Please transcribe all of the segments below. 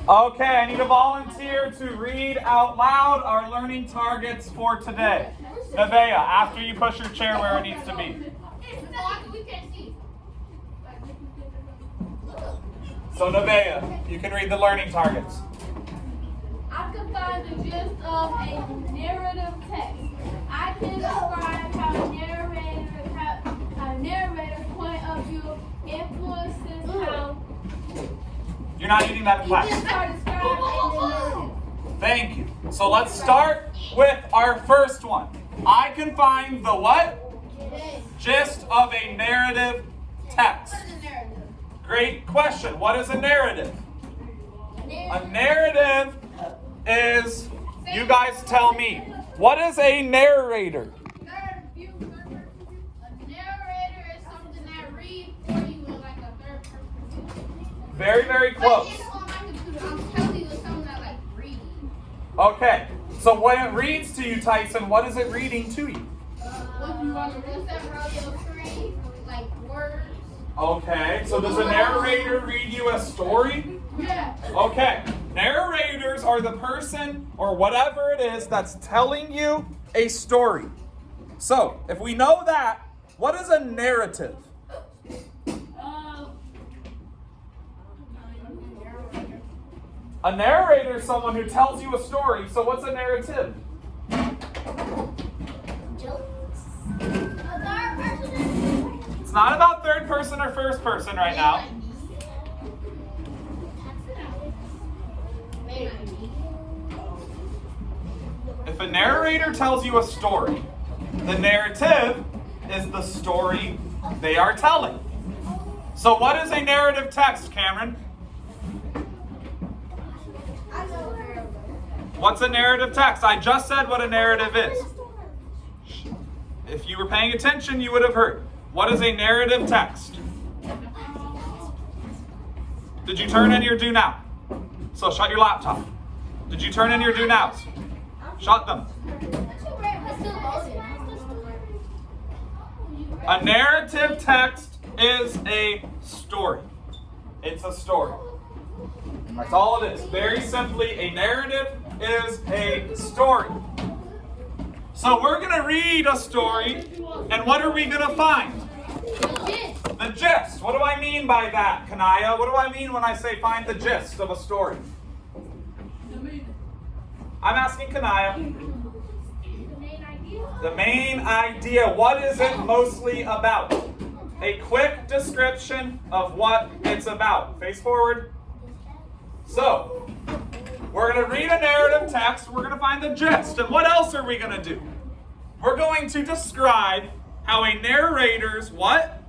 Okay, I need a volunteer to read out loud our learning targets for today. Nevaeh, after you push your chair where it needs to be. So Nevaeh, you can read the learning targets. I can find the gist of a narrative text. I can describe how a narrator's point of view influences how You're not eating that in class. Thank you. So let's start with our first one. I can find the what? Gist of a narrative text. Great question. What is a narrative? A narrative is, you guys tell me, what is a narrator? A narrator is something that reads for you in like a third person. Very, very close. But it's on my computer. I'm telling you, it's something that like reading. Okay, so when it reads to you, Tyson, what is it reading to you? What's that radio screen? Like words. Okay, so does a narrator read you a story? Yeah. Okay, narrators are the person or whatever it is that's telling you a story. So, if we know that, what is a narrative? A narrator is someone who tells you a story. So what's a narrative? It's not about third person or first person right now. If a narrator tells you a story, the narrative is the story they are telling. So what is a narrative text, Cameron? What's a narrative text? I just said what a narrative is. If you were paying attention, you would have heard. What is a narrative text? Did you turn in your do now? So shut your laptop. Did you turn in your do nows? Shut them. A narrative text is a story. It's a story. That's all it is. Very simply, a narrative is a story. So we're going to read a story, and what are we going to find? The gist. What do I mean by that, Kanaya? What do I mean when I say find the gist of a story? I'm asking Kanaya. The main idea. What is it mostly about? A quick description of what it's about. Face forward. So, we're going to read a narrative text. We're going to find the gist. And what else are we going to do? We're going to describe how a narrator's what?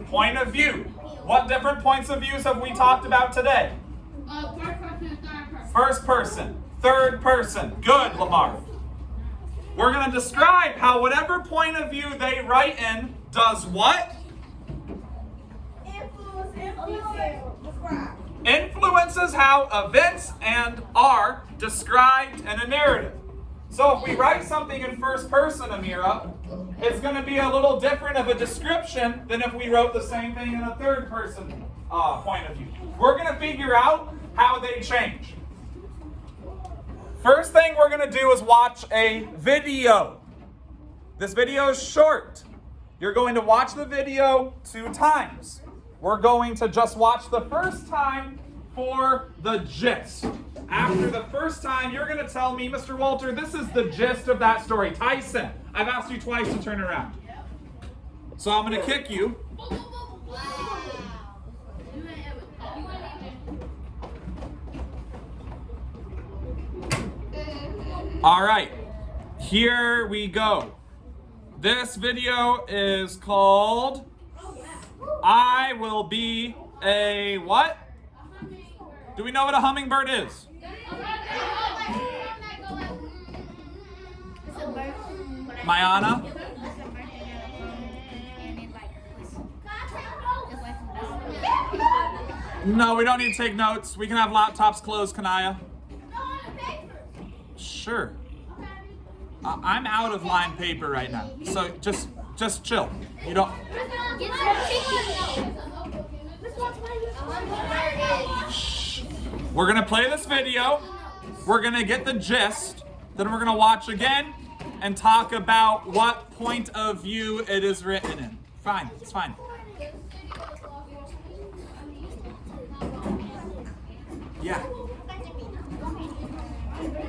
Point of view. What different points of views have we talked about today? First person, third person. Good, Lamar. We're going to describe how whatever point of view they write in does what? Influences how events and are described in a narrative. So if we write something in first person, Amira, it's going to be a little different of a description than if we wrote the same thing in a third person point of view. We're going to figure out how they change. First thing we're going to do is watch a video. This video is short. You're going to watch the video 2 times. We're going to just watch the first time for the gist. After the first time, you're going to tell me, Mr. Walter, this is the gist of that story. Tyson, I've asked you twice to turn around. So I'm going to kick you. All right, here we go. This video is called I Will Be a what? Do we know what a hummingbird is? Mayana? No, we don't need to take notes. We can have laptops closed, Kanaya. Sure. I'm out of lined paper right now, so just chill. You don't. Shh. We're gonna play this video. We're gonna get the gist. Then we're gonna watch again and talk about what point of view it is written in. Fine, it's fine. Yeah.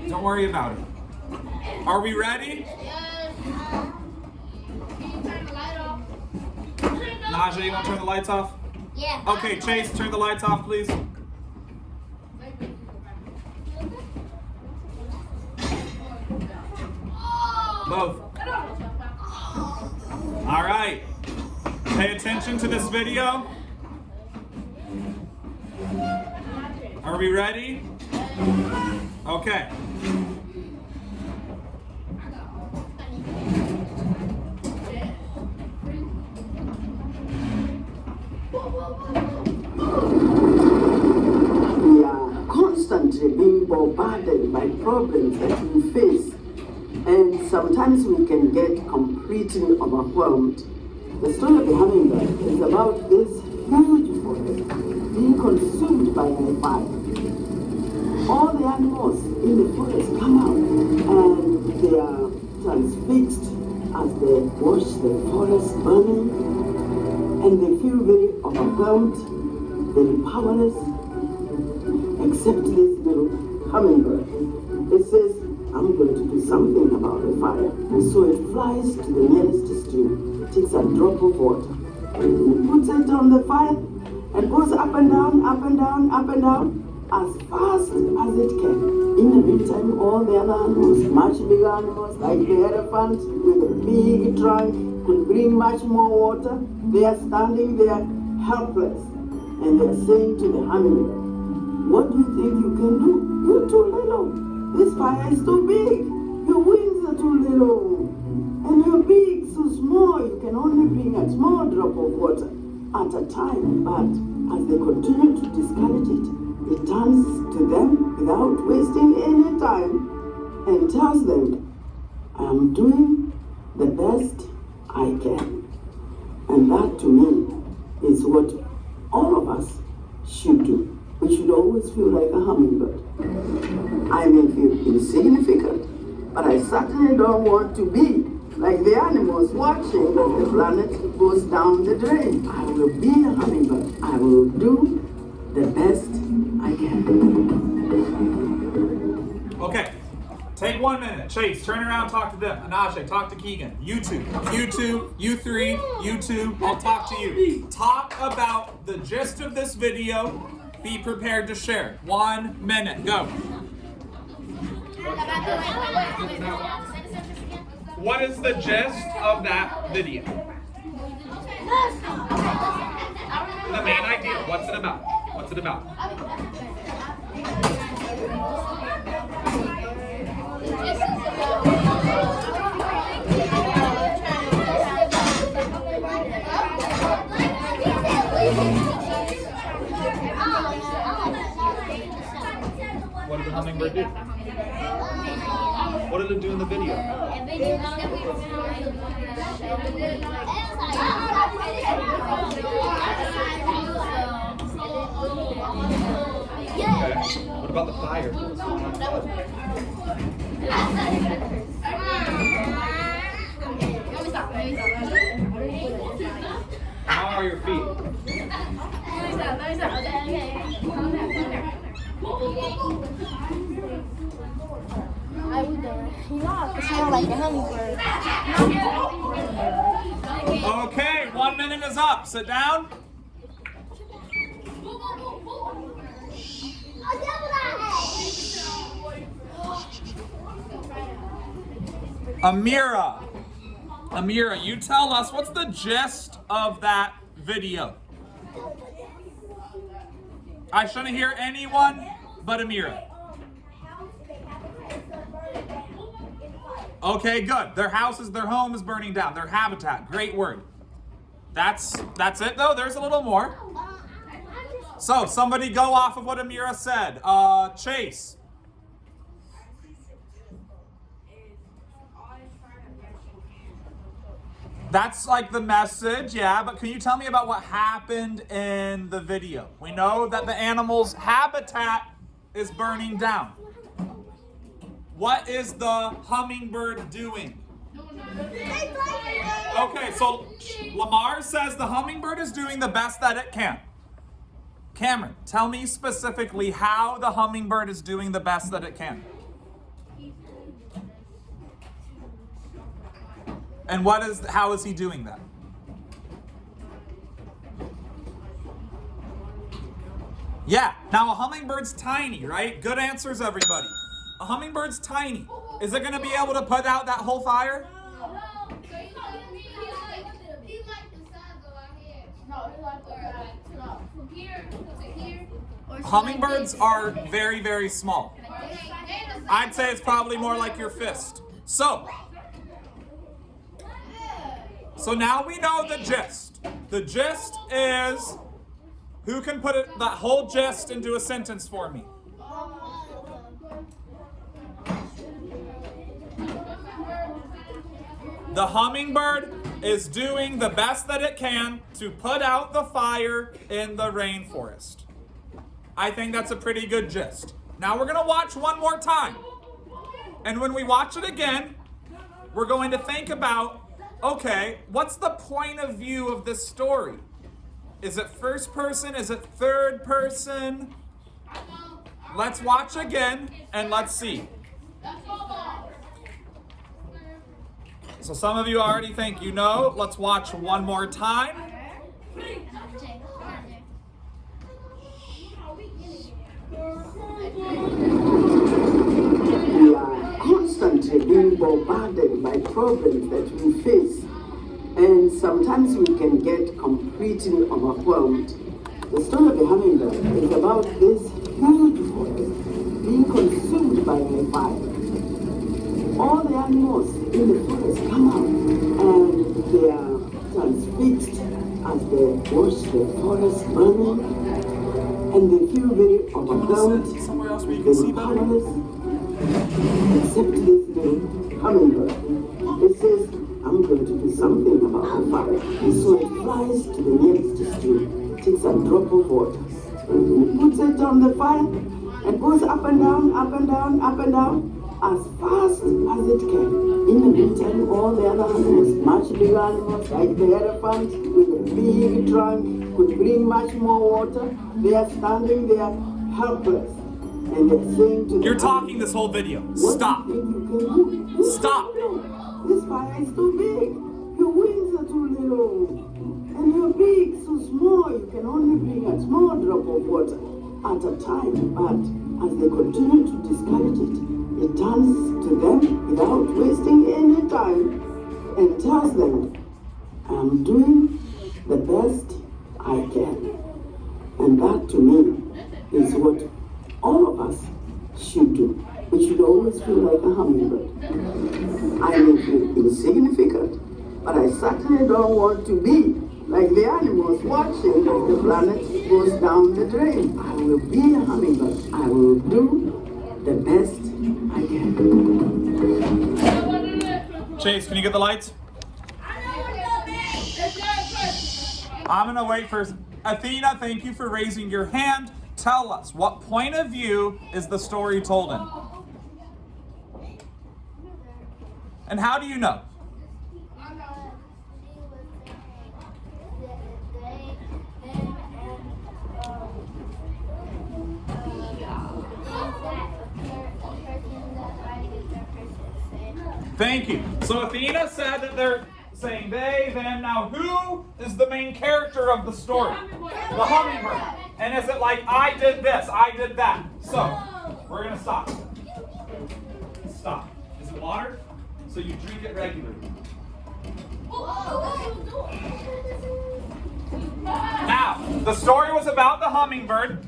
Don't worry about it. Are we ready? Yes. Can you turn the light off? Naja, you want to turn the lights off? Yeah. Okay, Chase, turn the lights off, please. Both. All right. Pay attention to this video. Are we ready? Okay. We are constantly being bombarded by problems that we face, and sometimes we can get completely overwhelmed. The story of the hummingbird is about this huge forest being consumed by a fire. All the animals in the forest come out and they are transfixed as they watch the forest burning, and they feel very overwhelmed, very powerless, except this little hummingbird. It says, I'm going to do something about the fire. And so it flies to the nearest stream, takes a drop of water, and puts it on the fire, and goes up and down, up and down, up and down, as fast as it can. In the meantime, all the other animals, much bigger animals, like the elephant with a big trunk, could bring much more water. They are standing there helpless, and they are saying to the hummingbird, what do you think you can do? You're too little. This fire is too big. Your wings are too little. And your beak so small, you can only bring a small drop of water at a time. But as they continue to discourage it, it turns to them without wasting any time and tells them, I'm doing the best I can. And that to me is what all of us should do. We should always feel like a hummingbird. I may feel insignificant, but I certainly don't want to be like the animals watching as the planet goes down the drain. I will be a hummingbird. I will do the best I can. Okay. Take 1 minute. Chase, turn around, talk to them. Anaje, talk to Keegan. You two, you three, you two, I'll talk to you. Talk about the gist of this video. Be prepared to share. 1 minute. Go. What is the gist of that video? The main idea. What's it about? What's it about? What did the hummingbird do? What did it do in the video? Okay. What about the fire? How are your feet? I would sound like a hummingbird. Okay, 1 minute is up. Sit down. Amira, you tell us what's the gist of that video. I shouldn't hear anyone but Amira. Okay, good. Their house their home is burning down. Their habitat. Great word. That's it though. There's a little more. So somebody go off of what Amira said. Chase. That's like the message, yeah, but can you tell me about what happened in the video? We know that the animal's habitat is burning down? What is the hummingbird doing? Okay, so Lamar says the hummingbird is doing the best that it can. Cameron, tell me specifically how the hummingbird is doing the best that it can. And how is he doing that? Yeah, now a hummingbird's tiny, right? Good answers, everybody. A hummingbird's tiny. Is it gonna be able to put out that whole fire? Hummingbirds are very, very small. I'd say it's probably more like your fist. So now we know the gist. The gist is, who can put that whole gist into a sentence for me? The hummingbird is doing the best that it can to put out the fire in the rainforest. I think that's a pretty good gist. Now we're going to watch one more time. And when we watch it again, we're going to think about, okay, what's the point of view of this story? Is it first person? Is it third person? Let's watch again and let's see. So some of you already think you know. Let's watch one more time. We are constantly being bombarded by problems that we face, and sometimes we can get completely overwhelmed. The story of the hummingbird is about this huge forest being consumed by a fire. All the animals in the forest come out and they are transfixed as they watch the forest burning, and they feel very overwhelmed, Somewhere else where you can see better. powerless, except this little hummingbird. It says, I'm going to do something about the fire. And so it flies to the nearest stream, takes a drop of water, and puts it on the fire, and goes up and down, up and down, up and down, as fast as it can. In the meantime, all the other animals, much bigger animals like the elephant with a big trunk, could bring much more water. They are standing there helpless. And they're saying to the You're talking this whole video. "What Stop. do you think you can do? Stop. This fire is too big. Your wings are too little. And your beak so small, you can only bring a small drop of water at a time." But as they continue to discourage it, it turns to them without wasting any time and tells them, I'm doing the best I can. And that to me is what all of us should do. We should always feel like a hummingbird. I may be insignificant, but I certainly don't want to be like the animals watching as the planet goes down the drain. I will be a hummingbird. I will do the best I can. Chase, can you get the lights? I'm going to wait for Athena. Thank you for raising your hand. Tell us, what point of view is the story told in? And how do you know? Thank you. So Athena said that they're saying they, them. Now who is the main character of the story? The hummingbird. And is it like, I did this, I did that? So, we're going to stop. Stop. Is it water? So you drink it regularly. Now, the story was about the hummingbird.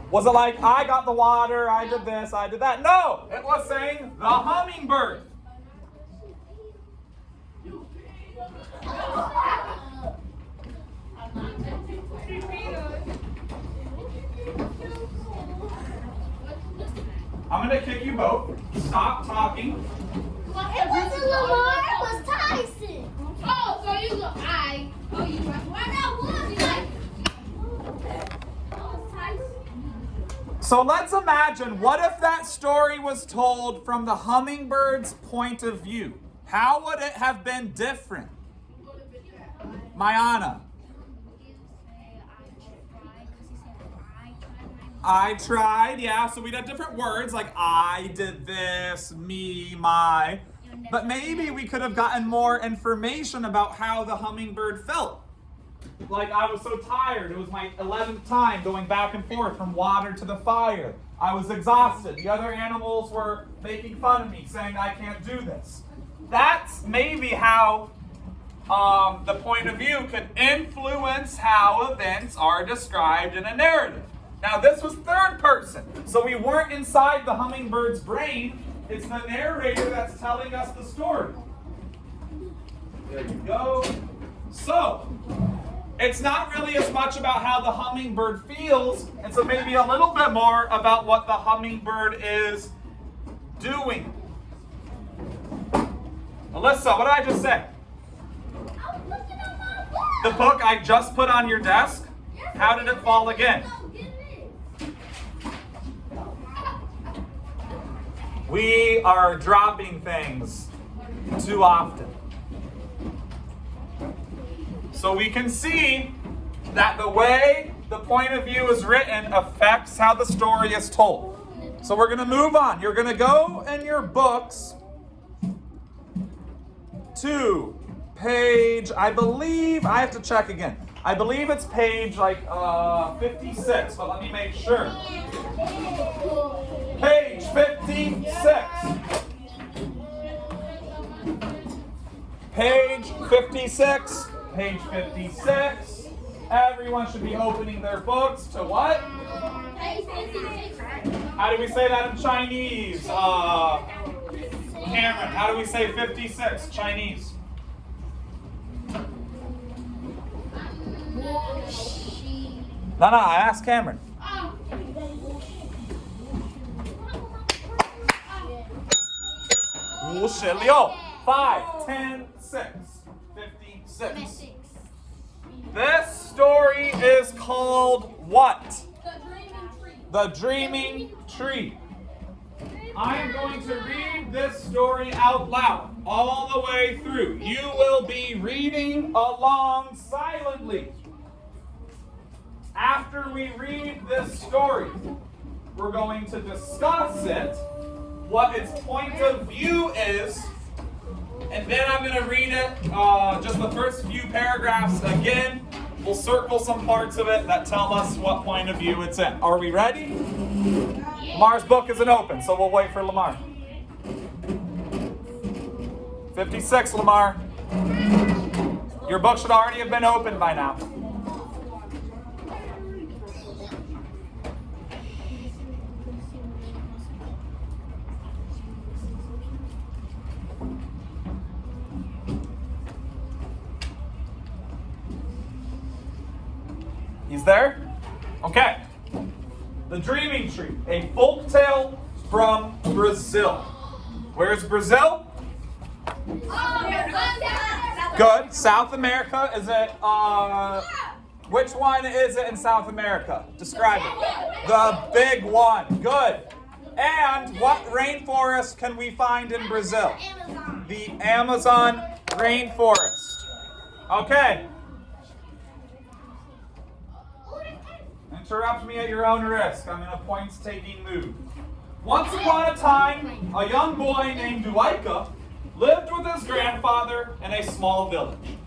Was it like, I got the water, I did this, I did that? No! It was saying, the hummingbird. I'm going to kick you both. Stop talking. It wasn't Lamar, it was Tyson. Oh, so you go, oh, you right. Why not one? You like, oh, Tyson. So let's imagine, what if that story was told from the hummingbird's point of view? How would it have been different? Mayana. I tried, yeah, so we'd have different words like I did this, me, my. But maybe we could have gotten more information about how the hummingbird felt. Like, I was so tired. It was my 11th time going back and forth from water to the fire. I was exhausted. The other animals were making fun of me, saying I can't do this. That's maybe how the point of view could influence how events are described in a narrative. Now, this was third person, so we weren't inside the hummingbird's brain. It's the narrator that's telling us the story. There you go. So, it's not really as much about how the hummingbird feels, and so maybe a little bit more about what the hummingbird is doing. Alyssa, what did I just say? I was looking at my book. The book I just put on your desk? How did it fall again? We are dropping things too often. So we can see that the way the point of view is written affects how the story is told. So we're going to move on. You're going to go in your books to page, I believe, I have to check again. I believe it's page 56, but let me make sure. Page 56. Page 56. Page 56. Everyone should be opening their books to what? How do we say that in Chinese? Cameron, how do we say 56 Chinese? No, I asked Cameron. 56. 5, 10, 6. 56. This story is called what? The Dreaming Tree. I am going to read this story out loud all the way through. You will be reading along silently. After we read this story, we're going to discuss it, what its point of view is, and then I'm going to read it, just the first few paragraphs again. We'll circle some parts of it that tell us what point of view it's in. Are we ready? Lamar's book isn't open, so we'll wait for Lamar. 56, Lamar. Your book should already have been opened by now. He's there? Okay. The Dreaming Tree, a folk tale from Brazil. Where's Brazil? Good. South America. Is it, which one is it in South America? Describe it. The big one. Good. And what rainforest can we find in Brazil? The Amazon rainforest. Okay. Interrupt me at your own risk. I'm in a points-taking mood. Once upon a time, a young boy named Duaika lived with his grandfather in a small village.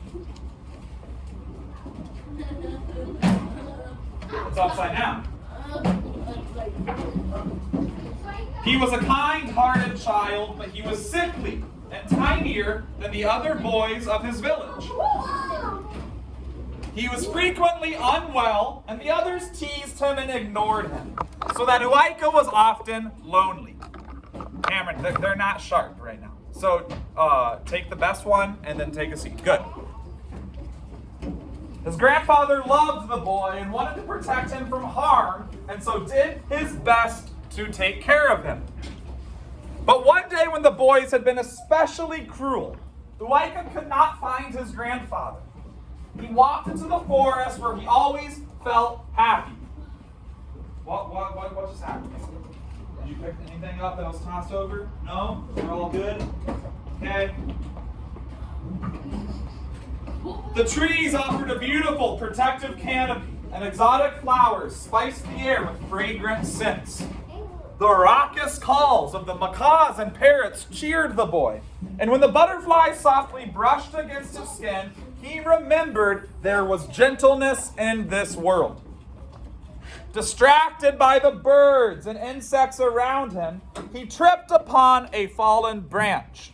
It's upside down. He was a kind-hearted child, but he was sickly and tinier than the other boys of his village. He was frequently unwell, and the others teased him and ignored him, so that Duaika was often lonely. Cameron, they're not sharp right now. So take the best one and then take a seat. Good. His grandfather loved the boy and wanted to protect him from harm, and so did his best to take care of him. But one day when the boys had been especially cruel, Duaika could not find his grandfather. He walked into the forest where he always felt happy. What what just happened? Did you pick anything up that was tossed over? No? We're all good? Okay. The trees offered a beautiful protective canopy, and exotic flowers spiced the air with fragrant scents. The raucous calls of the macaws and parrots cheered the boy, and when the butterflies softly brushed against his skin, he remembered there was gentleness in this world. Distracted by the birds and insects around him, he tripped upon a fallen branch.